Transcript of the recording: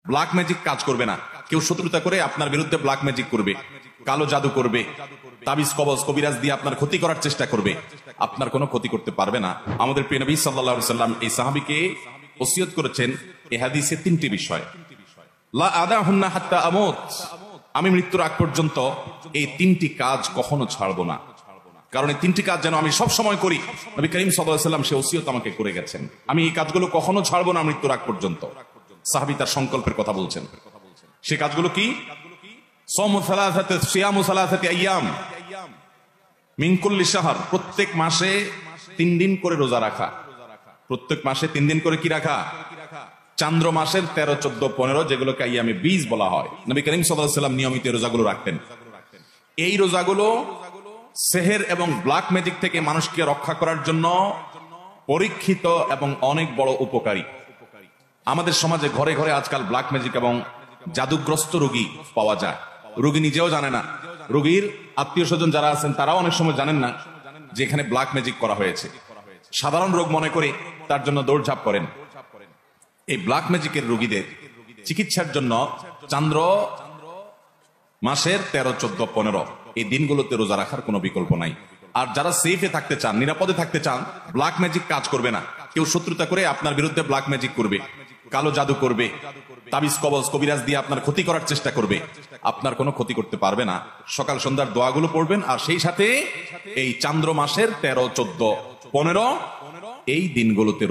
Black magic কাজ করবে না। কেউ শত্রুতা করে আপনার বিরুদ্ধে ব্ল্যাক ম্যাজিক করবে, কালো জাদু করবে, তাবিজ কবজ কবিরাজ দিয়ে আপনার ক্ষতি করার চেষ্টা করবে, আপনার কোনো ক্ষতি করতে পারবে না। আমাদের প্রিয় নবী সাল্লাল্লাহু আলাইহি সাল্লাম এই সাহাবীকে ওসিয়ত করেছেন এই হাদিসে তিনটি বিষয়, লা আদাহুন্না হাত্তা আমুত, আমি মৃত্যুর আগ পর্যন্ত এই তিনটি কাজ কখনো ছাড়বো না। কারণ এই তিনটি কাজ যেন আমি সব সময় করি, নবী করিম সাল্লাল্লাহু আলাইহি সাল্লাম সে ওসিয়ত আমাকে করে গেছেন। আমি এই কাজগুলো কখনো ছাড়বো না মৃত্যুর আগ পর্যন্ত। সাহাবী তার সংকল্পের কথা বলছেন। সে কাজগুলো কি? সাওমু সালাসাতি সিয়ামু সালাসাতি আইয়াম মিন কুল্লি শাহর, প্রত্যেক মাসে 3 দিন করে রোজা রাখা। প্রত্যেক মাসে 3 দিন করে কি রাখা? চান্দ্র মাসের 13, 14, 15 যেগুলোকে আইয়ামে বীজ বলা হয়। নবী করিম সাল্লাল্লাহু আলাইহি সাল্লাম নিয়মিত রোজাগুলো রাখতেন। এই রোজাগুলো সেহের এবং ব্ল্যাক ম্যাজিক থেকে মানুষকে রক্ষা করার জন্য পরীক্ষিত এবং অনেক বড় উপকারী। আমাদের সমাজে ঘরে ঘরে আজকাল ব্ল্যাক ম্যাজিক এবং জাদুগ্রস্ত রোগী পাওয়া যায়। রোগী নিজেও জানে না, রোগীর আত্মীয় স্বজন যারা আছেন তারাও অনেক সময় জানেন না যে এখানে ব্ল্যাক ম্যাজিক করা হয়েছে। সাধারণ রোগ মনে করে তার জন্য দৌড়ঝাঁপ করেন। এই ব্ল্যাক ম্যাজিকের রোগীদের চিকিৎসার জন্য চান্দ্র মাসের 13, 14, 15 এই দিনগুলোতে রোজা রাখার কোনো বিকল্প নাই। আর যারা সেফে থাকতে চান, নিরাপদে থাকতে চান, ব্ল্যাক ম্যাজিক কাজ করবে না। কেউ শত্রুতা করে আপনার বিরুদ্ধে ব্ল্যাক ম্যাজিক করবে, কালো জাদু করবে, তাবিজ কবজ কবিরাজ দিয়ে আপনার ক্ষতি করার চেষ্টা করবে, আপনার কোনো ক্ষতি করতে পারবে না। সকাল সন্ধ্যার দোয়াগুলো পড়বেন, আর সেই সাথে এই চান্দ্র মাসের 13, 14, 15 এই দিনগুলোতে